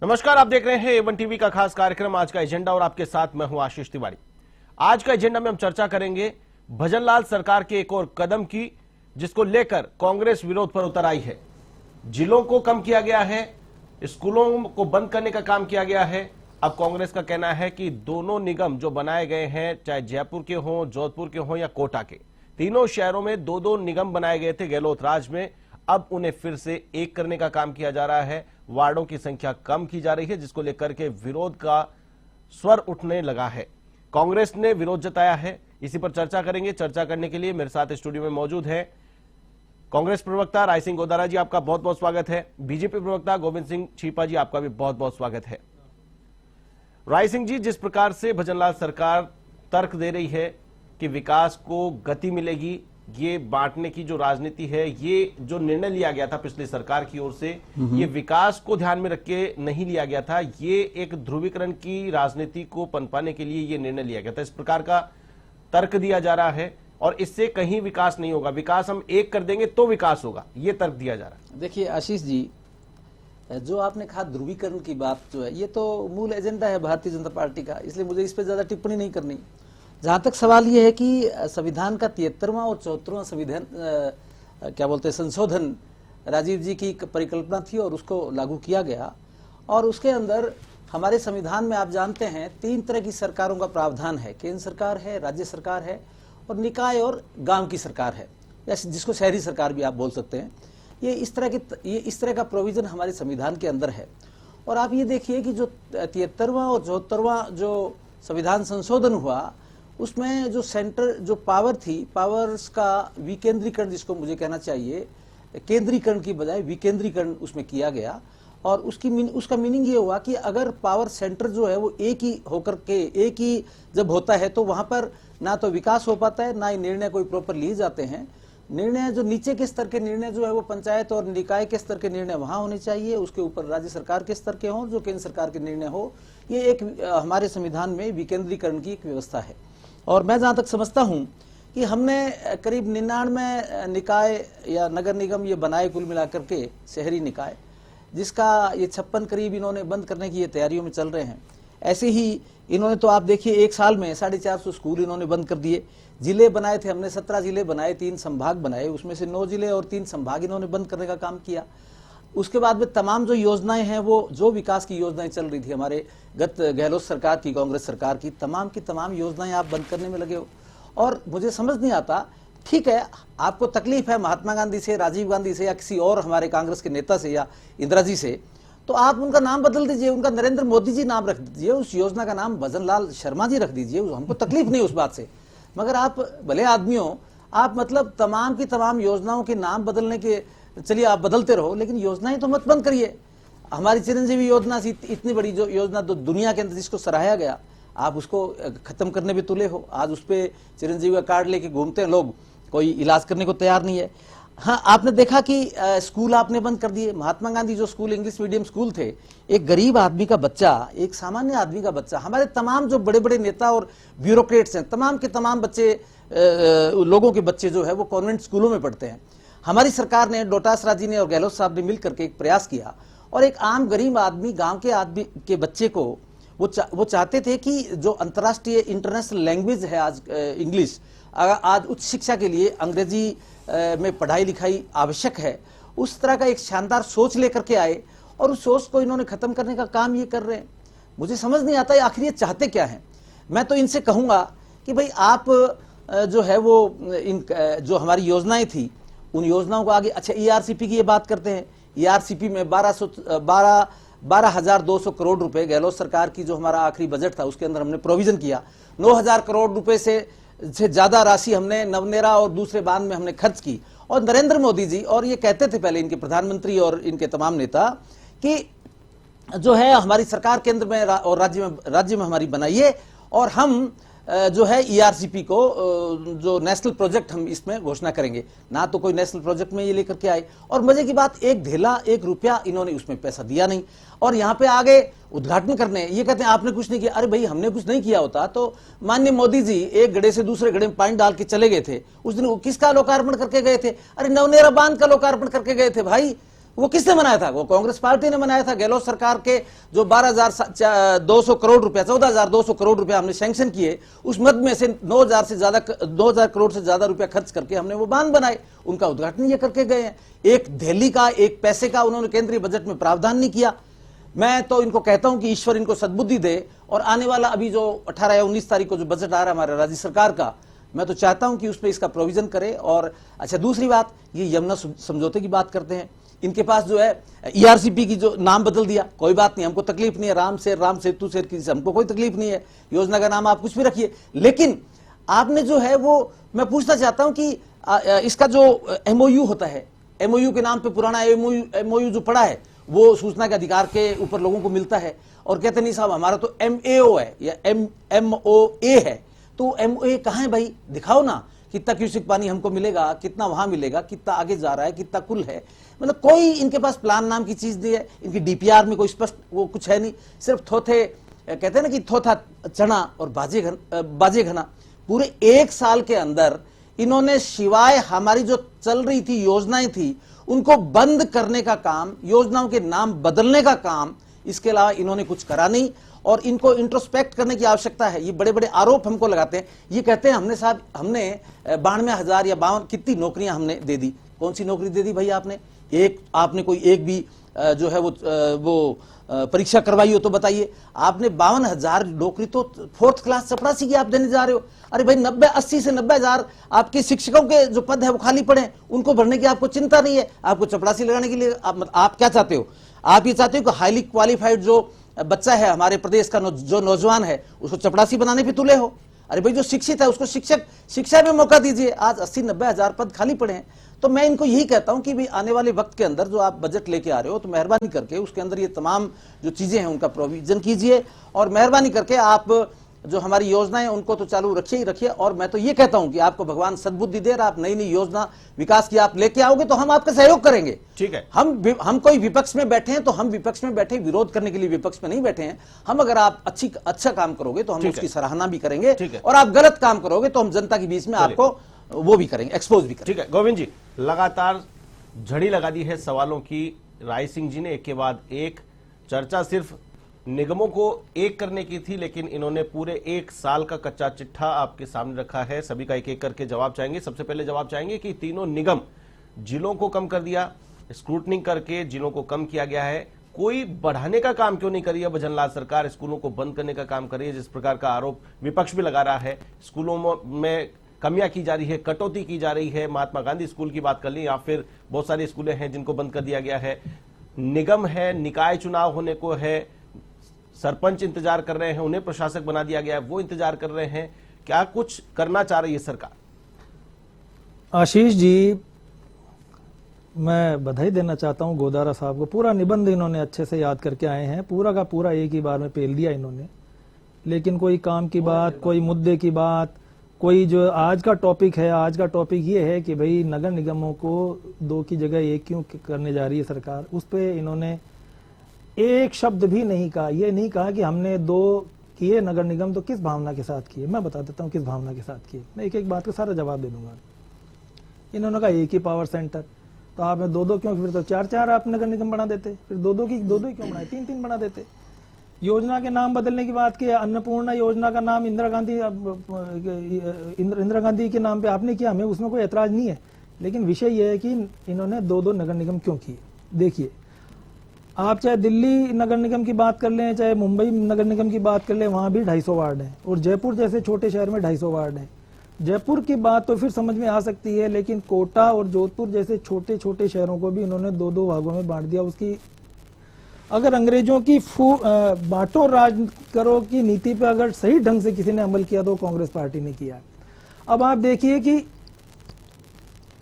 नमस्कार, आप देख रहे हैं A1 टीवी का खास कार्यक्रम आज का एजेंडा और आपके साथ मैं हूं आशीष तिवारी। आज का एजेंडा में हम चर्चा करेंगे भजनलाल सरकार के एक और कदम की, जिसको लेकर कांग्रेस विरोध पर उतर आई है। जिलों को कम किया गया है, स्कूलों को बंद करने का काम किया गया है। अब कांग्रेस का कहना है कि दोनों निगम जो बनाए गए हैं, चाहे जयपुर के हों, जोधपुर के हों या कोटा के, तीनों शहरों में दो दो निगम बनाए गए थे गहलोत राज में, अब उन्हें फिर से एक करने का काम किया जा रहा है। वार्डों की संख्या कम की जा रही है, जिसको लेकर के विरोध का स्वर उठने लगा है। कांग्रेस ने विरोध जताया है, इसी पर चर्चा करेंगे। चर्चा करने के लिए मेरे साथ स्टूडियो में मौजूद है कांग्रेस प्रवक्ता राय सिंह गोदारा जी, आपका बहुत बहुत स्वागत है। बीजेपी प्रवक्ता गोविंद सिंह छीपा जी, आपका भी बहुत बहुत स्वागत है। राय सिंह जी, जिस प्रकार से भजनलाल सरकार तर्क दे रही है कि विकास को गति मिलेगी, ये बांटने की जो राजनीति है, ये जो निर्णय लिया गया था पिछली सरकार की ओर से, ये विकास को ध्यान में रख के नहीं लिया गया था, ये एक ध्रुवीकरण की राजनीति को पनपाने के लिए ये निर्णय लिया गया था। इस प्रकार का तर्क दिया जा रहा है और इससे कहीं विकास नहीं होगा। विकास हम एक कर देंगे तो विकास होगा, ये तर्क दिया जा रहा है। देखिए आशीष जी, जो आपने कहा ध्रुवीकरण की बात जो है, ये तो मूल एजेंडा है भारतीय जनता पार्टी का, इसलिए मुझे इस पर ज्यादा टिप्पणी नहीं करनी। जहां तक सवाल ये है कि संविधान का 73वां और 74वां संविधान क्या बोलते हैं संशोधन राजीव जी की परिकल्पना थी और उसको लागू किया गया, और उसके अंदर हमारे संविधान में आप जानते हैं 3 तरह की सरकारों का प्रावधान है। केंद्र सरकार है, राज्य सरकार है और निकाय और गांव की सरकार है, या जिसको शहरी सरकार भी आप बोल सकते हैं। ये इस तरह का प्रोविजन हमारे संविधान के अंदर है। और आप ये देखिए कि जो 73वां और 74वां जो संविधान संशोधन हुआ, उसमें जो सेंटर जो पावर थी, पावर्स का विकेंद्रीकरण जिसको मुझे कहना चाहिए, केंद्रीकरण की बजाय विकेंद्रीकरण उसमें किया गया। और उसका मीनिंग ये हुआ कि अगर पावर सेंटर जो है वो एक ही होकर के एक ही जब होता है तो वहां पर ना तो विकास हो पाता है, ना ही निर्णय कोई प्रॉपर लिए जाते हैं। निर्णय जो नीचे के स्तर के निर्णय जो है वो पंचायत और निकाय के स्तर के निर्णय वहां होने चाहिए, उसके ऊपर राज्य सरकार के स्तर के हों, जो केंद्र सरकार के निर्णय हो। ये एक हमारे संविधान में विकेंद्रीकरण की एक व्यवस्था है। और मैं जहां तक समझता हूं कि हमने करीब 99 निकाय या नगर निगम ये बनाए कुल मिलाकर के शहरी निकाय, जिसका ये 56 करीब इन्होंने बंद करने की ये तैयारियों में चल रहे हैं। ऐसे ही इन्होंने तो आप देखिए एक साल में 450 स्कूल इन्होंने बंद कर दिए। जिले बनाए थे हमने, 17 जिले बनाए, 3 संभाग बनाए, उसमें से 9 जिले और 3 संभाग इन्होंने बंद करने का काम किया। उसके बाद में तमाम जो योजनाएं हैं, वो जो विकास की योजनाएं चल रही थी हमारे गत गहलोत सरकार की, कांग्रेस सरकार की तमाम योजनाएं आप बंद करने में लगे हो। और मुझे समझ नहीं आता, ठीक है आपको तकलीफ है महात्मा गांधी से, राजीव गांधी से या किसी और हमारे कांग्रेस के नेता से या इंदिरा जी से, तो आप उनका नाम बदल दीजिए, उनका नरेंद्र मोदी जी नाम रख दीजिए, उस योजना का नाम भजनलाल शर्मा जी रख दीजिए, हमको तकलीफ नहीं उस बात से। मगर आप भले आदमी हो, आप मतलब तमाम की तमाम योजनाओं के नाम बदलने के, चलिए आप बदलते रहो, लेकिन योजनाएं तो मत बंद करिए। हमारी चिरंजीवी योजना इतनी बड़ी जो योजना तो दुनिया के अंदर जिसको सराहाया गया, आप उसको खत्म करने पे तुले हो। आज उस पे चिरंजीवी का कार्ड लेके घूमते हैं लोग, कोई इलाज करने को तैयार नहीं है। हाँ, आपने देखा कि स्कूल आपने बंद कर दिए। महात्मा गांधी जो स्कूल इंग्लिश मीडियम स्कूल थे, एक गरीब आदमी का बच्चा, एक सामान्य आदमी का बच्चा, हमारे तमाम जो बड़े बड़े नेता और ब्यूरोक्रेट्स हैं, तमाम के तमाम बच्चे लोगों के बच्चे जो है वो कॉन्वेंट स्कूलों में पढ़ते हैं। हमारी सरकार ने, डोटासरा जी ने और गहलोत साहब ने मिलकर के एक प्रयास किया और एक आम गरीब आदमी, गांव के आदमी के बच्चे को वो चाहते थे कि जो अंतर्राष्ट्रीय इंटरनेशनल लैंग्वेज है आज इंग्लिश, आज उच्च शिक्षा के लिए अंग्रेजी में पढ़ाई लिखाई आवश्यक है, उस तरह का एक शानदार सोच लेकर के आए और उस सोच को इन्होंने खत्म करने का काम ये कर रहे हैं। मुझे समझ नहीं आता आखिर ये चाहते क्या हैं। मैं तो इनसे कहूंगा कि भाई आप जो है वो जो हमारी योजनाएं थी उन योजनाओं को आगे, अच्छा ईआरसीपी की ये बात करते हैं, ईआरसीपी में 12,200 करोड़ रुपए गहलोत सरकार की जो हमारा आखिरी बजट था उसके अंदर हमने प्रोविजन किया। 9,000 करोड़ रुपए से ज्यादा राशि हमने नवनेरा और दूसरे बांध में हमने खर्च की। और नरेंद्र मोदी जी, और ये कहते थे पहले इनके प्रधानमंत्री और इनके तमाम नेता, कि जो है हमारी सरकार केंद्र में और राज्य में हमारी बनाइए और हम जो है ईआरसीपी को जो नेशनल प्रोजेक्ट हम इसमें घोषणा करेंगे। ना तो कोई नेशनल प्रोजेक्ट में ये लेकर के आए, और मजे की बात, एक ढेला एक रुपया इन्होंने उसमें पैसा दिया नहीं। और यहाँ पे आगे उद्घाटन करने ये कहते हैं आपने कुछ नहीं किया। अरे भाई, हमने कुछ नहीं किया होता तो माननीय मोदी जी एक गड्ढे से दूसरे गड्ढे में पानी डाल के चले गए थे। उस दिन किसका लोकार्पण करके गए थे? अरे नवनेरा बांध का लोकार्पण करके गए थे भाई। वो किसने बनाया था? वो कांग्रेस पार्टी ने बनाया था। गहलोत सरकार के जो 12,200 करोड़ रुपया, 14,200 करोड़ रुपया हमने सैंक्शन किए, उस मद में से 9,000 करोड़ से ज्यादा रुपया खर्च करके हमने वो बांध बनाए। उनका उद्घाटन ये करके गए हैं। एक दिल्ली का एक पैसे का उन्होंने केंद्रीय बजट में प्रावधान नहीं किया। मैं तो इनको कहता हूं कि ईश्वर इनको सद्बुद्धि दे, और आने वाला अभी जो 18 या 19 तारीख को जो बजट आ रहा है हमारे राज्य सरकार का, मैं तो चाहता हूं कि उसमें इसका प्रोविजन करे। और अच्छा, दूसरी बात, ये यमुना समझौते की बात करते हैं। इनके पास जो है ERCP की जो नाम बदल दिया, कोई बात नहीं, हमको तकलीफ नहीं है। राम सेतु से हमको कोई तकलीफ नहीं है। योजना का नाम आप कुछ भी रखिए, लेकिन आपने जो है वो, मैं पूछना चाहता हूं कि इसका जो MOU होता है, MOU के नाम पे पुराना MOU जो पड़ा है, वो सूचना के अधिकार के ऊपर लोगों को मिलता है, और कहते नहीं साहब हमारा तो MAO है या MOA है। तो MOA कहाँ है भाई? दिखाओ ना, कितना क्यूसेक पानी हमको मिलेगा, कितना वहां मिलेगा, कितना आगे जा रहा है, कितना कुल है। मतलब कोई इनके पास प्लान नाम की चीज नहीं है। इनकी DPR में कोई स्पष्ट वो कुछ है नहीं। सिर्फ थोथे, कहते हैं ना कि थोथा चना और बाजे घना। पूरे 1 साल के अंदर इन्होंने सिवाय हमारी जो चल रही थी योजनाएं थी उनको बंद करने का काम, योजनाओं के नाम बदलने का काम, इसके अलावा इन्होंने कुछ करा नहीं। और इनको इंट्रोस्पेक्ट करने की आवश्यकता है। ये बड़े बड़े आरोप हमको लगाते हैं। ये कहते हैं हमने 92,000 या 52 कितनी नौकरियां हमने दे दी। कौन सी नौकरी दे दी भाई आपने? आपने कोई एक भी जो है वो परीक्षा करवाई हो तो बताइए। आपने 52,000 नौकरी तो 4th क्लास चपरासी की आप देने जा रहे हो। अरे भाई 80 से 90,000 आपके शिक्षकों के जो पद है वो खाली पड़े, उनको भरने की आपको चिंता नहीं है। आपको चपरासी लगाने के लिए आप क्या चाहते हो? आप ये चाहते हो कि हाईली क्वालिफाइड जो बच्चा है हमारे प्रदेश का, जो नौजवान है, उसको चपरासी बनाने पे तुले हो। अरे भाई जो शिक्षित है उसको शिक्षा में मौका दीजिए। आज 80-90,000 पद खाली पड़े हैं। तो मैं इनको यही कहता हूं कि भाई आने वाले वक्त के अंदर जो आप बजट लेके आ रहे हो, तो मेहरबानी करके उसके अंदर ये तमाम जो चीजें हैं उनका प्रोविजन कीजिए, और मेहरबानी करके आप जो हमारी योजनाएं उनको तो चालू रखिए ही रखिए। और मैं तो ये कहता हूं कि आपको भगवान सद्बुद्धि दे, आप नई नई योजना विकास की आप लेके आओगे तो हम आपका सहयोग करेंगे। ठीक है। हम कोई विपक्ष में बैठे हैं तो हम विपक्ष में बैठे, विरोध करने के लिए विपक्ष में नहीं बैठे हैं हम। अगर आप अच्छा काम करोगे तो हम उसकी सराहना भी करेंगे, और आप गलत काम करोगे तो हम जनता के बीच में आपको वो भी करेंगे, एक्सपोज भी करेंगे। ठीक है गोविंद जी, लगातार झड़ी लगा दी है सवालों की राय सिंह जी ने, एक के बाद एक। चर्चा सिर्फ निगमों को एक करने की थी, लेकिन इन्होंने पूरे 1 साल का कच्चा चिट्ठा आपके सामने रखा है। सभी का एक एक करके जवाब चाहेंगे। सबसे पहले जवाब चाहेंगे कि तीनों निगम, जिलों को कम कर दिया, स्क्रूटनिंग करके जिलों को कम किया गया है, कोई बढ़ाने का काम क्यों नहीं करी है भजनलाल सरकार? स्कूलों को बंद करने का काम करी है, जिस प्रकार का आरोप विपक्ष भी लगा रहा है। स्कूलों में कमियां की जा रही है, कटौती की जा रही है। महात्मा गांधी स्कूल की बात कर ली, या फिर बहुत सारे स्कूलें हैं जिनको बंद कर दिया गया है। निगम है, निकाय चुनाव होने को है, सरपंच इंतजार कर रहे हैं, उन्हें प्रशासक बना दिया गया है, वो इंतजार कर रहे हैं। क्या कुछ करना चाह रही है सरकार? आशीष जी, मैं बधाई देना चाहता हूं गोदारा साहब को। पूरा निबंध इन्होंने अच्छे से याद करके आए हैं, पूरा का पूरा एक ही बार में पेल दिया इन्होंने। लेकिन कोई काम की बात, कोई मुद्दे की बात, कोई जो आज का टॉपिक है, आज का टॉपिक ये है कि भाई नगर निगमों को 2 की जगह 1 क्यों करने जा रही है सरकार, उस पर इन्होंने एक शब्द भी नहीं कहा। ये नहीं कहा कि हमने 2 किए नगर निगम तो किस भावना के साथ किए। मैं बता देता हूँ किस भावना के साथ किए। मैं एक एक बात का सारा जवाब दे दूंगा। इन्होंने कहा 1 ही पावर सेंटर, तो आपने 2-2 क्यों? फिर तो 4-4 आप नगर निगम बना देते। फिर 2-2 ही क्यों बनाए? 3-3 बना देते। योजना के नाम बदलने की बात की, अन्नपूर्णा योजना का नाम इंदिरा गांधी के नाम पे आपने किया, हमें उसमें कोई ऐतराज नहीं है। लेकिन विषय यह है कि इन्होंने 2-2 नगर निगम क्यों किए। देखिए, आप चाहे दिल्ली नगर निगम की बात कर लें, चाहे मुंबई नगर निगम की बात कर लें, वहां भी 250 वार्ड हैं, और जयपुर जैसे छोटे शहर में 250 वार्ड हैं। जयपुर की बात तो फिर समझ में आ सकती है, लेकिन कोटा और जोधपुर जैसे छोटे छोटे शहरों को भी इन्होंने 2-2 भागों में बांट दिया। उसकी अगर अंग्रेजों की बांटो राज करो की नीति पर अगर सही ढंग से किसी ने अमल किया तो कांग्रेस पार्टी ने किया। अब आप देखिए कि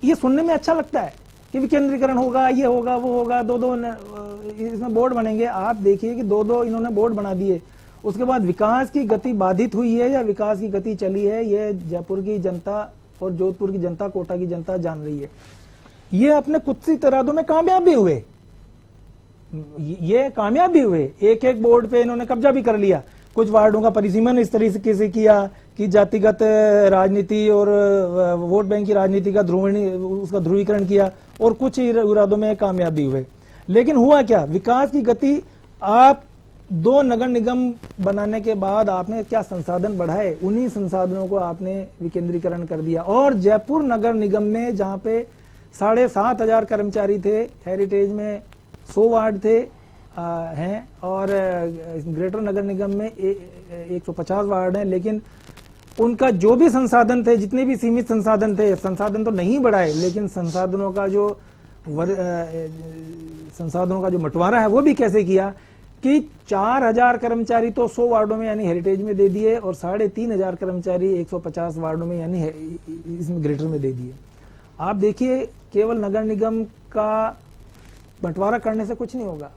ये सुनने में अच्छा लगता है कि विकेंद्रीकरण होगा, ये होगा, वो होगा, 2-2 इसमें बोर्ड बनेंगे। आप देखिए कि 2-2 इन्होंने बोर्ड बना दिए। उसके बाद विकास की गति बाधित हुई है या विकास की गति चली है, ये जयपुर की जनता और जोधपुर की जनता, कोटा की जनता जान रही है। ये अपने कुत्सित इरादों में कामयाब भी हुए, एक एक बोर्ड पे इन्होंने कब्जा भी कर लिया। कुछ वार्डों का परिसीमन इस तरीके से किया कि जातिगत राजनीति और वोट बैंक की राजनीति का उसका ध्रुवीकरण किया, और कुछ इरादों में कामयाब भी हुए। लेकिन हुआ क्या, विकास की गति, आप 2 नगर निगम बनाने के बाद आपने क्या संसाधन बढ़ाए, उन्हीं संसाधनों को आपने विकेंद्रीकरण कर दिया। और जयपुर नगर निगम में जहां पे 7,500 कर्मचारी थे, हेरिटेज में 100 वार्ड थे हैं, और ग्रेटर नगर निगम में 150 वार्ड हैं, लेकिन उनका जो भी संसाधन थे, जितने भी सीमित संसाधन थे, संसाधन तो नहीं बढ़ाए, लेकिन संसाधनों का जो बंटवारा है वो भी कैसे किया कि 4,000 कर्मचारी तो 100 वार्डों में यानी हेरिटेज में दे दिए, और 3,500 कर्मचारी 150 वार्डों में यानी इसमें ग्रेटर में दे दिए। आप देखिए, केवल नगर निगम का बंटवारा करने से कुछ नहीं होगा,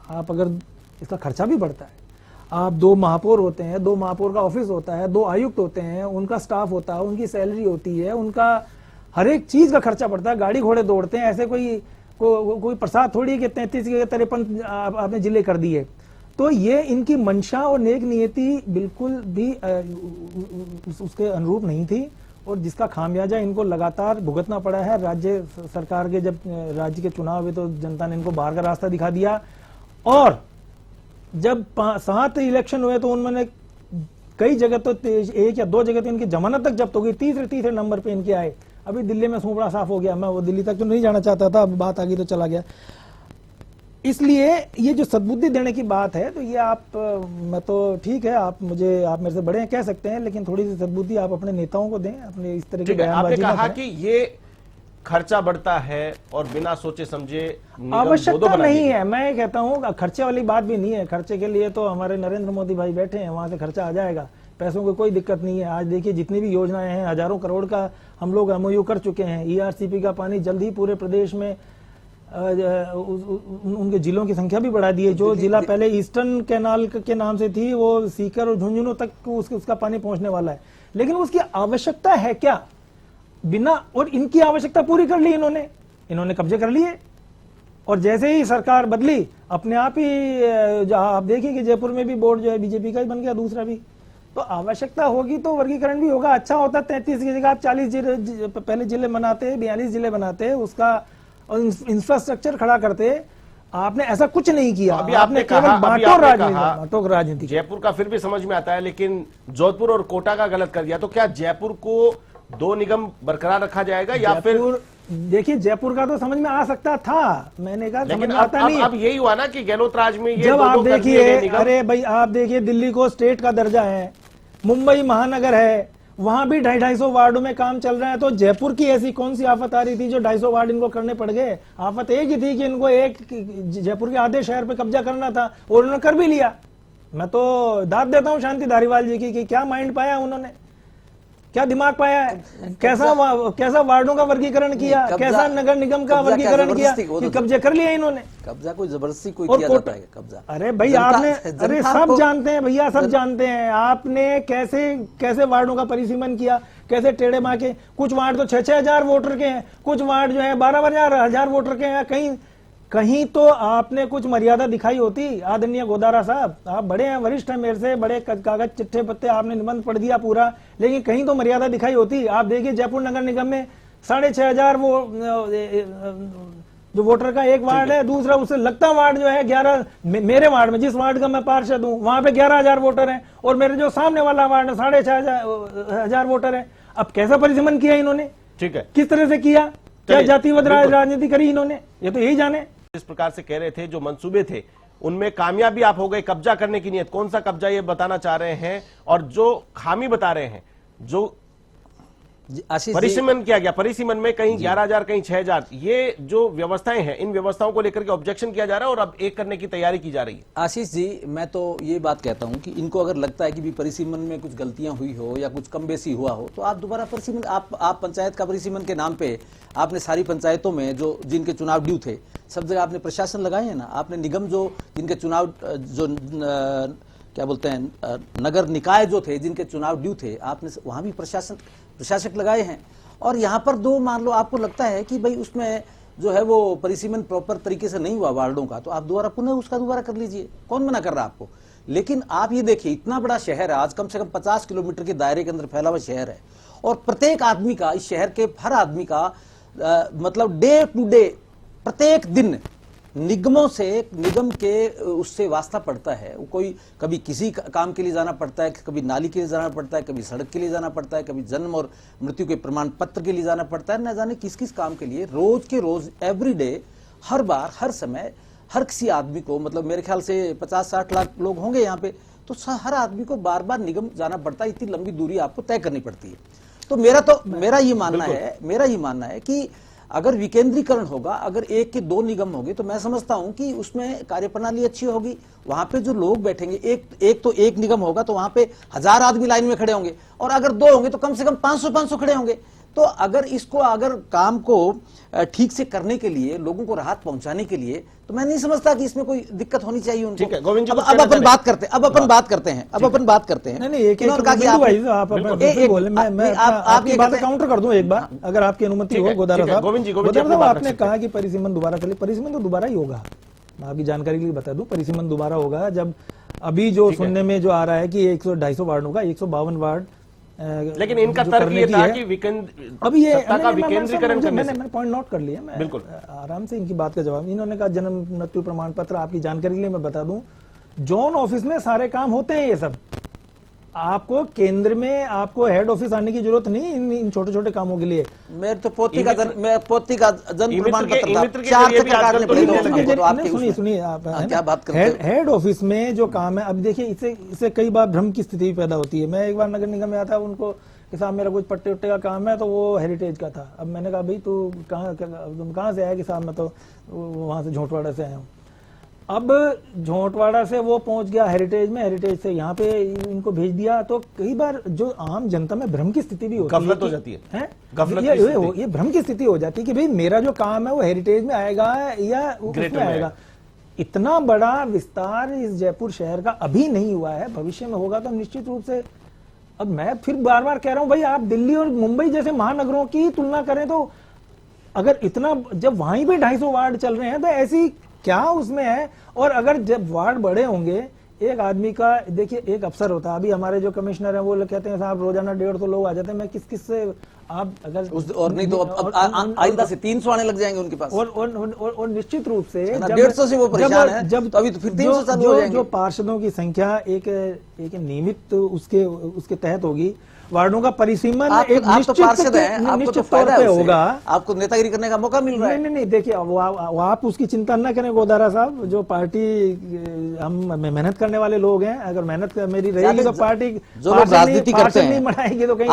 आप अगर इसका खर्चा भी बढ़ता है, आप 2 महापौर होते हैं, 2 महापौर का ऑफिस होता है, 2 आयुक्त होते हैं, उनका स्टाफ होता है, उनकी सैलरी होती है, उनका हर एक चीज का खर्चा पड़ता है, गाड़ी घोड़े दौड़ते हैं, ऐसे कोई प्रसाद थोड़ी है कि 33 के 53 आपने जिले कर दिए। तो ये इनकी मंशा और नेक नियति बिल्कुल भी उसके अनुरूप नहीं थी, और जिसका खामियाजा इनको लगातार भुगतना पड़ा है। राज्य सरकार के जब राज्य के चुनाव हुए तो जनता ने इनको बाहर का रास्ता दिखा दिया, और जब 7 इलेक्शन हुए तो उन्होंने कई जगह तो 1 या 2 जगह तो इनकी जमानत तक जब्त हो गई, तीसरे नंबर पे इनके आए। अभी दिल्ली में सूपड़ा साफ हो गया, मैं वो दिल्ली तक तो नहीं जाना चाहता था, अब बात आ गई तो चला गया। इसलिए ये जो सद्बुद्धि देने की बात है, तो ये मैं तो ठीक है, आप मेरे से बड़े हैं कह सकते हैं, लेकिन थोड़ी सी सद्बुद्धि आप अपने नेताओं को दें, अपने इस तरह की बयानबाजी आपने ना कहा करें। कि ये खर्चा बढ़ता है और बिना सोचे समझे आवश्यकता नहीं है। मैं कहता हूँ खर्चे वाली बात भी नहीं है, खर्चे के लिए तो हमारे नरेंद्र मोदी भाई बैठे हैं, वहां से खर्चा आ जाएगा, पैसों की कोई दिक्कत नहीं है। आज देखिए जितनी भी योजनाएं हैं, हजारों करोड़ का हम लोग MOU कर चुके हैं। ERCP का पानी जल्द ही पूरे प्रदेश में उनके जिलों की संख्या भी बढ़ा दी है। जो जिला पहले ईस्टर्न कैनाल के नाम से थी, वो सीकर और झुंझुनू तक उसका पानी पहुंचने वाला है। लेकिन उसकी आवश्यकता है क्या, बिना, और इनकी आवश्यकता पूरी कर ली इन्होंने कब्जे कर लिए, और जैसे ही सरकार बदली अपने आप ही आप देखिए कि जयपुर में भी बोर्ड जो है बीजेपी का ही बन गया, दूसरा भी। तो आवश्यकता होगी तो वर्गीकरण भी होगा। अच्छा होता 33 की जगह आप 40 पहले जिले बनाते, 42 जिले बनाते, उसका इंफ्रास्ट्रक्चर खड़ा करते। आपने ऐसा कुछ नहीं किया, अभी आपने केवल बांटो राजनीति। जयपुर का फिर भी समझ में आता है, लेकिन जोधपुर और कोटा का गलत कर दिया। तो क्या जयपुर को 2 निगम बरकरार रखा जाएगा या फिर? देखिए, जयपुर का तो समझ में आ सकता था, मैंने कहा समझ में आता नहीं। अब यही हुआ ना कि गहलोत राज में ये जब आप देखिए, अरे भाई आप देखिए, दिल्ली को स्टेट का दर्जा है, मुंबई महानगर है, वहां भी 250 वार्डों में काम चल रहा है। तो जयपुर की ऐसी कौन सी आफत आ रही थी जो 250 वार्ड इनको करने पड़ गए? आफत एक ही थी कि इनको जयपुर के आधे शहर पे कब्जा करना था, और उन्होंने कर भी लिया। मैं तो दाद देता हूं शांति धारीवाल जी की कि क्या माइंड पाया उन्होंने, क्या दिमाग पाया है, कैसा वार्डों का वर्गीकरण किया, कैसा नगर निगम का वर्गीकरण किया कि कब्जे कर लिया इन्होंने। कब्जा कोई जबरदस्ती कोई किया जाता है कब्जा? अरे भाई आपने, अरे सब जानते हैं भैया, सब जानते हैं आपने कैसे वार्डों का परिसीमन किया, कैसे टेढ़े माँ के। कुछ वार्ड तो 6-6 हजार वोटर के हैं, कुछ वार्ड जो है 12-12 हजार वोटर के हैं। कहीं तो आपने कुछ मर्यादा दिखाई होती। आदरणीय गोदारा साहब, आप बड़े हैं, वरिष्ठ हैं मेरे से, बड़े कागज चिट्ठे पत्ते आपने निबंध पढ़ दिया पूरा, लेकिन कहीं तो मर्यादा दिखाई होती। आप देखिए जयपुर नगर निगम में 6,500 वो जो वोटर का एक वार्ड है, दूसरा उससे लगता वार्ड जो है 11, मेरे वार्ड में, जिस वार्ड का मैं पार्षद हूं, वहां पे 11,000 वोटर हैं, और मेरे जो सामने वाला वार्ड है 6,500 वोटर है। अब कैसा परिसीमन किया इन्होंने, ठीक है, किस तरह से किया, क्या जातिवाद राजनीति करी इन्होंने, ये तो यही जाने। इस प्रकार से कह रहे थे, जो मंसूबे थे उनमें कामयाबी आप हो गए, कब्जा करने की नीयत। कौन सा कब्जा ये बताना चाह रहे हैं, और जो खामी बता रहे हैं, जो परिसीमन किया गया, परिसीमन में कहीं 11,000 कहीं 6,000, ये जो व्यवस्थाएं हैं, इन व्यवस्थाओं को लेकर के ऑब्जेक्शन किया जा रहा है और अब एक करने की तैयारी की जा रही है। आशीष जी, मैं तो ये बात कहता हूं कि इनको अगर लगता है कि भी परिसीमन में कुछ गलतियां हुई हो या कुछ कम बेसी हुआ हो, तो आप दोबारा परिसीमन, आप पंचायत का परिसीमन के नाम पे आपने सारी पंचायतों में जो जिनके चुनाव ड्यू थे, सब जगह आपने प्रशासन लगाए हैं ना। आपने निगम जो जिनके चुनाव जो क्या बोलते हैं नगर निकाय जो थे जिनके चुनाव ड्यू थे, आपने वहां भी प्रशासक लगाए हैं। और यहाँ पर 2 मान लो आपको लगता है कि भाई उसमें जो है वो परिसीमन प्रॉपर तरीके से नहीं हुआ वार्डों का, तो आप दोबारा पुनः उसका दोबारा कर लीजिए, कौन मना कर रहा है आपको। लेकिन आप ये देखिए, इतना बड़ा शहर है, आज कम से कम 50 किलोमीटर के दायरे के अंदर फैला हुआ शहर है, और प्रत्येक आदमी का, इस शहर के हर आदमी का मतलब डे टू डे, प्रत्येक दिन निगमों से, निगम के उससे वास्ता पड़ता है। वो कोई कभी किसी काम के लिए जाना पड़ता है, कभी नाली के लिए जाना पड़ता है, कभी सड़क के लिए जाना पड़ता है, कभी जन्म और मृत्यु के प्रमाण पत्र के लिए जाना पड़ता है, न जाने किस किस काम के लिए रोज के रोज एवरी डे, हर बार, हर समय, हर किसी आदमी को, मतलब मेरे ख्याल से 50-60 लाख लोग होंगे यहाँ पे, तो हर आदमी को बार बार निगम जाना पड़ता है, इतनी लंबी दूरी आपको तय करनी पड़ती है। तो मेरा ये मानना है कि अगर विकेंद्रीकरण होगा, अगर एक के 2 निगम होंगे, तो मैं समझता हूं कि उसमें कार्यप्रणाली अच्छी होगी। वहां पे जो लोग बैठेंगे, एक निगम होगा तो वहां पे 1000 आदमी लाइन में खड़े होंगे, और अगर 2 होंगे तो कम से कम 500 खड़े होंगे। तो अगर काम को ठीक से करने के लिए, लोगों को राहत पहुंचाने के लिए, तो मैं नहीं समझता कि इसमें कोई दिक्कत होनी चाहिए उनको। ठीक है, गोविंद जी, अब अपन बात करते हैं। नहीं, एक बोले, मैं आपकी बात काउंटर कर दूं एक बार, अगर आपकी अनुमति हो। गोदारा साहब, आपने कहा कि परिसीमन दोबारा चले, परिसीमन तो दोबारा ही होगा। मैं आपकी जानकारी के लिए बता दूं, परिसीमन दोबारा होगा जब अभी जो सुनने में जो आ रहा है कि 100-250 वार्ड होगा, 152 वार्ड, लेकिन इनका तर्क ये था कि अभी ये सत्ता का विकेंद्रीकरण करने से। मैंने पॉइंट नोट कर लिया, मैं बिल्कुल आराम से इनकी बात का जवाब। इन्होंने कहा जन्म मृत्यु प्रमाण पत्र, आपकी जानकारी के लिए मैं बता दूं, जोन ऑफिस में सारे काम होते हैं ये सब। आपको केंद्र में, आपको हेड ऑफिस आने की जरूरत नहीं इन छोटे छोटे कामों के लिए। मेरे तो पोती का जन्म प्रमाण पत्र था। सुनिए आप क्या बात करते हैं। हेड ऑफिस में जो काम है, अब देखिए इससे कई बार भ्रम की स्थिति पैदा होती है। मैं एक बार नगर निगम में आता, उनको कि साहब मेरा कुछ पट्टे उट्टे का काम है, तो वो हेरिटेज का था। अब मैंने कहा भाई तुम कहाँ से आया? कि साहब मैं तो वहां से झोटवाड़ा से आया हूँ। अब झोटवाड़ा से वो पहुंच गया हेरिटेज में, हेरिटेज से यहाँ पे इनको भेज दिया। तो कई बार जो आम जनता में भ्रम की स्थिति भी होती है, गफलत हो जाती है, ये भ्रम की स्थिति हो जाती है कि भाई मेरा जो काम है वो हेरिटेज में आएगा या उसमें आएगा। इतना बड़ा विस्तार इस जयपुर शहर का अभी नहीं हुआ है, भविष्य में होगा तो निश्चित रूप से। अब मैं फिर बार बार कह रहा हूं भाई, आप दिल्ली और मुंबई जैसे महानगरों की तुलना करें तो अगर इतना, जब वहीं पे 250 वार्ड चल रहे हैं तो ऐसी क्या उसमें है? और अगर जब वार्ड बड़े होंगे, एक आदमी का देखिए एक अफसर होता है। अभी हमारे जो कमिश्नर हैं वो लोग कहते हैं साहब रोजाना 150 लोग आ जाते हैं। मैं किस से आप अगर और नहीं तो अब आइंदा से 300 आने लग जाएंगे उनके पास। और निश्चित रूप से 150 से वो परेशान है, जब तो अभी तो फिर 300 चालू हो जाएंगे। जो पार्षदों की संख्या एक नियमित उसके तहत होगी, वार्डों का परिसीमन एक निश्चित तौर पे होगा। आपको नेतागिरी करने का मौका मिल रहा है। नहीं देखिए, आप उसकी चिंता न करें गोदारा साहब। जो पार्टी, हम मेहनत करने वाले लोग हैं, अगर मेहनत मेरी रहेगी तो पार्टी जो लोग राजनीति करते हैं नहीं बढ़ाएगी तो कहीं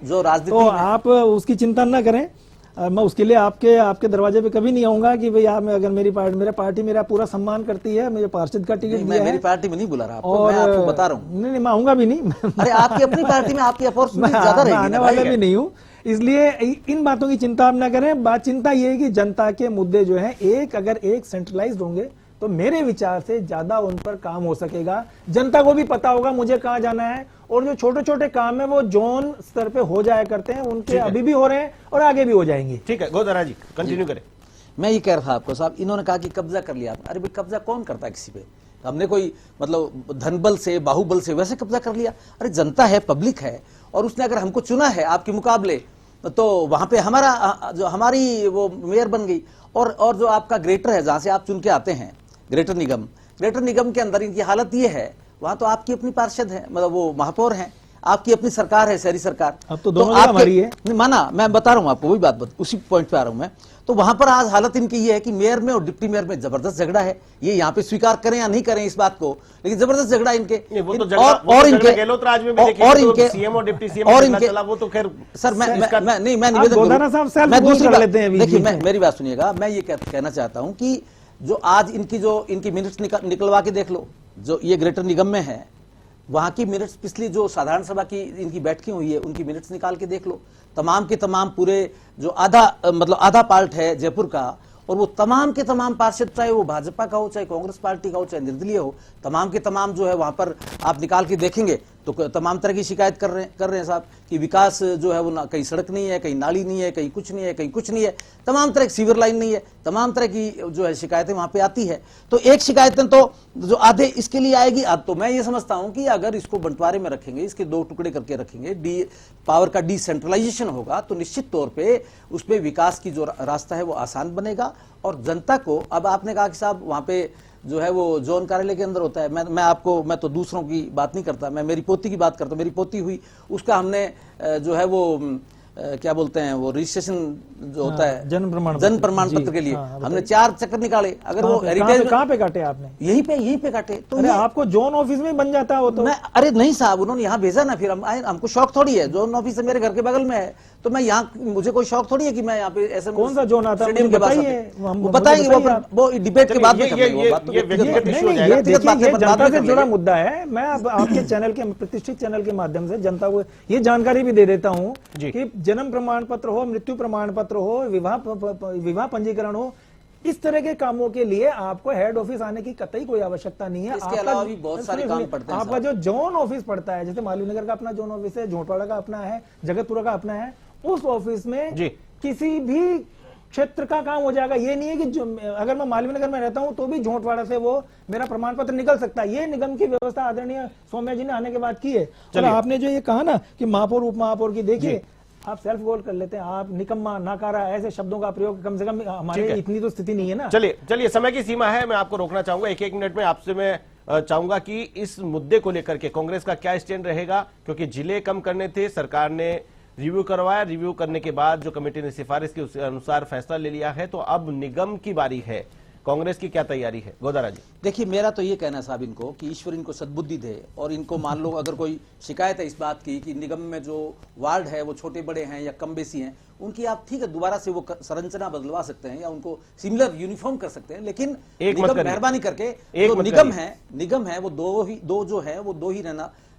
जो राजनीति, तो आप उसकी चिंता न करें। मैं उसके लिए आपके दरवाजे पे कभी नहीं आऊंगा कि भाई आप, अगर मेरा पार्टी मेरा पूरा सम्मान करती है, मुझे पार्षद का टिकट दिया है। मेरी पार्टी में नहीं बुला रहा आपको, मैं आपको बता रहा हूँ। नहीं, मैं आऊंगा भी नहीं। अरे आपकी अपनी पार्टी में आपकी अपॉर्चुनिटी ज्यादा रहेगी, आने वाला भी नहीं हूँ। इसलिए इन बातों की चिंता आप ना करें। चिंता ये है कि जनता के मुद्दे जो हैं, अगर एक सेंट्रलाइज्ड होंगे तो मेरे विचार से ज्यादा उन पर काम हो सकेगा। जनता को भी पता होगा मुझे कहाँ जाना है, और जो छोटे छोटे काम है वो जोन स्तर पे हो जाया करते हैं, उनके अभी भी हो रहे हैं और आगे भी हो जाएंगे। ठीक है गोदारा जी, कंटिन्यू करें। मैं ये कह रहा था आपको साहब, इन्होंने कहा कि कब्जा कर लिया। अरे भाई कब्जा कौन करता है किसी पे? हमने कोई मतलब धनबल से, बाहुबल से वैसे कब्जा कर लिया? अरे जनता है, पब्लिक है, और उसने अगर हमको चुना है आपके मुकाबले, तो वहां पे हमारी वो मेयर बन गई। और जो आपका ग्रेटर है, जहां से आप चुन के आते हैं, ग्रेटर निगम के अंदर इनकी हालत ये है, वहां तो आपकी अपनी पार्षद है, मतलब वो महापौर हैं, आपकी अपनी सरकार है, शहरी सरकार। अब तो दोनों हमारी है। माना, मैं बता रहा हूं आपको, वही बात उसी पॉइंट पे आ रहा हूं मैं। तो वहां पर आज हालत इनकी ये है कि मेयर में और डिप्टी मेयर में जबरदस्त झगड़ा है। ये यहाँ पे स्वीकार करें या नहीं करें इस बात को, लेकिन जबरदस्त झगड़ा इनके सर मैं देखिए, मेरी बात सुनिएगा। मैं ये कहना चाहता हूं कि जो आज इनकी मिनट्स निकलवा के देख लो, जो ये ग्रेटर निगम में है, वहां की मिनट्स, पिछली जो साधारण सभा की इनकी बैठकें हुई है उनकी मिनट्स निकाल के देख लो। तमाम के तमाम पूरे जो आधा पार्ट है जयपुर का, और वो तमाम के तमाम पार्षद, चाहे वो भाजपा का हो, चाहे कांग्रेस पार्टी का हो, चाहे निर्दलीय हो, तमाम के तमाम जो है वहां पर आप निकाल के देखेंगे तो तमाम तरह की शिकायत कर रहे हैं साहब कि विकास जो है वो ना, कहीं सड़क नहीं है, कहीं नाली नहीं है, कहीं कुछ नहीं है, कहीं कुछ नहीं है, तमाम तरह की सीवर लाइन नहीं है, तमाम तरह की जो है शिकायतें वहां पे आती है। तो एक शिकायतें तो जो आधे इसके लिए आएगी। अब तो मैं ये समझता हूं कि अगर इसको बंटवारे में रखेंगे, इसके 2 टुकड़े करके रखेंगे, पावर का डिसेंट्रलाइजेशन होगा, तो निश्चित तौर पे उसमें विकास की जो रास्ता है वो आसान बनेगा। और जनता को, अब आपने कहा कि साहब वहां पे जो है वो जोन कार्यालय के अंदर होता है, मैं तो दूसरों की बात नहीं करता, मैं मेरी पोती की बात करता हूँ। मेरी पोती हुई, उसका हमने जो है वो क्या बोलते हैं वो रजिस्ट्रेशन जो होता है जन्म प्रमाण पत्र के लिए हमने 4 चक्कर निकाले। अगर वो हेरिटेज कहाँ पे काटे आपने? यहीं पे काटे। तो अरे आपको जोन ऑफिस में बन जाता हो तो अरे नहीं साहब, उन्होंने यहाँ भेजा ना, फिर हमको शौक थोड़ी है, जोन ऑफिस मेरे घर के बगल में है, तो मैं यहाँ, मुझे कोई शौक थोड़ी है कि मैं यहाँ पे ऐसे कौन सा जोन आता है के बताएंगे, वो डिबेट के बाद में ये जनता से जुड़ा मुद्दा है। मैं अब आपके चैनल के, प्रतिष्ठित चैनल के माध्यम से जनता को ये जानकारी भी दे देता हूँ कि जन्म प्रमाण पत्र हो, मृत्यु प्रमाण पत्र हो, विवाह पंजीकरण हो, इस तरह के कामों के लिए आपको हेड ऑफिस आने की कतई कोई आवश्यकता नहीं है। इसके अलावा भी बहुत सारे काम पड़ते हैं। आपका जो जोन ऑफिस पड़ता है, जैसे मालवीय का अपना जोन ऑफिस है, झोटवाड़ा का अपना है, जगतपुरा का अपना है, उस ऑफिस में किसी भी क्षेत्र का काम हो जाएगा। ये नहीं है कि अगर मैं मालवीय नगर में रहता हूं तो भी झोटवाड़ा से वो मेरा प्रमाण पत्र निकल सकता है। ये निगम की व्यवस्था आदरणीय सौम्या जी ने आने के बाद की है। और आपने जो ये कहा ना कि महापौर उप महापौर की, देखिए आप सेल्फ गोल कर लेते हैं, आप निकम्मा, नाकारा, ऐसे शब्दों का प्रयोग कम से कम हमारे इतनी तो स्थिति नहीं है ना। चलिए समय की सीमा है, मैं आपको रोकना चाहूंगा। एक मिनट में आपसे मैं चाहूंगा कि इस मुद्दे को लेकर के कांग्रेस का क्या स्टैंड रहेगा, क्योंकि जिले कम करने थे, सरकार ने रिव्यू करवाया, रिव्यू करने के बाद जो कमेटी ने सिफारिश की उसके अनुसार फैसला ले लिया है, तो अब निगम की बारी है। कांग्रेस की क्या तैयारी है, गोदारा जी? देखिए, मेरा तो ये कहना है साहब इनको कि ईश्वर इनको सद्बुद्धि दे, और इनको मान लो अगर कोई शिकायत है इस बात की कि निगम में जो वार्ड है वो छोटे बड़े हैं या कम बेसी हैं, उनकी आप ठीक है दोबारा से वो संरचना बदलवा सकते हैं या उनको सिमिलर यूनिफॉर्म कर सकते हैं, लेकिन मेहरबानी करके जो निगम है वो दो जो है वो दो ही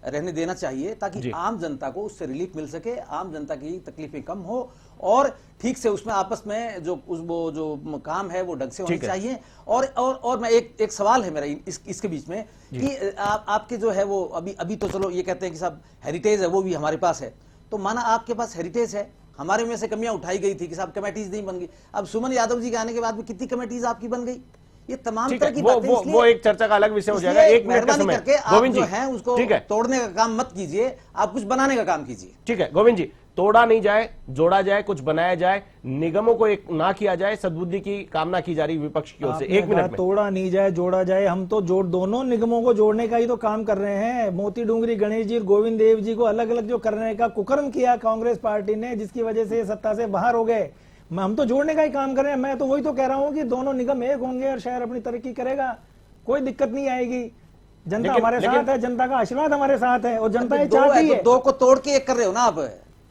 रहने देना चाहिए, ताकि आम जनता को उससे रिलीफ मिल सके, आम जनता की तकलीफें कम हो, और ठीक से उसमें आपस में वो जो काम है वो ढंग से होना चाहिए। और मैं एक सवाल है मेरा इसके बीच में कि आपके जो है वो अभी तो चलो ये कहते हैं कि साहब हेरिटेज है, वो भी हमारे पास है, तो माना आपके पास हेरिटेज है, हमारे में से कमियां उठाई गई थी कि साहब कमेटीज नहीं बन गई, अब सुमन यादव जी के आने के बाद में कितनी कमेटीज आपकी बन गई? ये तमाम तरह की बातें, वो एक चर्चा का अलग विषय हो जाएगा। एक मिनट का समय गोविंद जी, है उसको तोड़ने का काम मत कीजिए, आप कुछ बनाने का काम कीजिए। ठीक है गोविंद जी, तोड़ा नहीं जाए, जोड़ा जाए, कुछ बनाया जाए, निगमों को एक ना किया जाए, सद्बुद्धि की कामना की जा रही विपक्ष की ओर से। 1 मिनट में तोड़ा नहीं जाए, जोड़ा जाए, हम तो दोनों निगमों को जोड़ने का ही तो काम कर रहे हैं। मोती डूंगरी गणेश जी, गोविंद देव जी को अलग अलग जो करने का कुकर्म किया कांग्रेस पार्टी ने, जिसकी वजह से सत्ता से बाहर हो गए, हम तो जोड़ने का ही काम कर रहे हैं। मैं तो वही तो कह रहा हूं कि दोनों निगम एक होंगे और शहर अपनी तरक्की करेगा, कोई दिक्कत नहीं आएगी। जनता हमारे साथ है, जनता का आशीर्वाद हमारे साथ है, और जनता ये चाहती है। दो को तोड़ के एक कर रहे हो ना आप,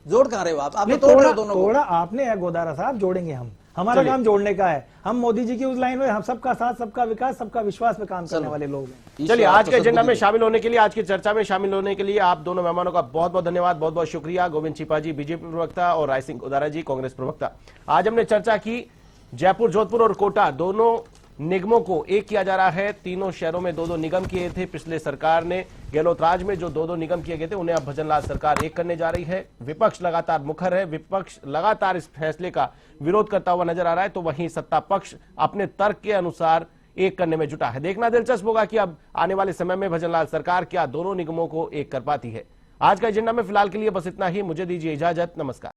जोड़ कहां रहे हो आप? आपने तोड़ रहे हो दोनों को। तोड़ा आपने है गोदारा साहब, जोड़ेंगे हम, हमारा काम जोड़ने का है। हम मोदी जी की उस लाइन में, हम सबका साथ, सबका विकास, सबका विश्वास पे काम करने वाले लोग हैं। चलिए, आज के एजेंडा में शामिल होने के लिए, आज की चर्चा में शामिल होने के लिए आप दोनों मेहमानों का बहुत बहुत धन्यवाद, बहुत बहुत शुक्रिया। गोविंद छिपा जी बीजेपी प्रवक्ता और राय सिंह गोदारा जी कांग्रेस प्रवक्ता। आज हमने चर्चा की जयपुर, जोधपुर और कोटा दोनों निगमों को एक किया जा रहा है। तीनों शहरों में 2-2 निगम किए थे पिछले सरकार ने। गहलोत राज में जो 2-2 निगम किए गए थे उन्हें अब भजनलाल सरकार एक करने जा रही है। विपक्ष लगातार मुखर है, विपक्ष लगातार इस फैसले का विरोध करता हुआ नजर आ रहा है, तो वहीं सत्ता पक्ष अपने तर्क के अनुसार एक करने में जुटा है। देखना दिलचस्प होगा कि अब आने वाले समय में भजनलाल सरकार क्या दोनों निगमों को एक कर पाती है। आज का एजेंडा में फिलहाल के लिए बस इतना ही। मुझे दीजिए इजाजत, नमस्कार।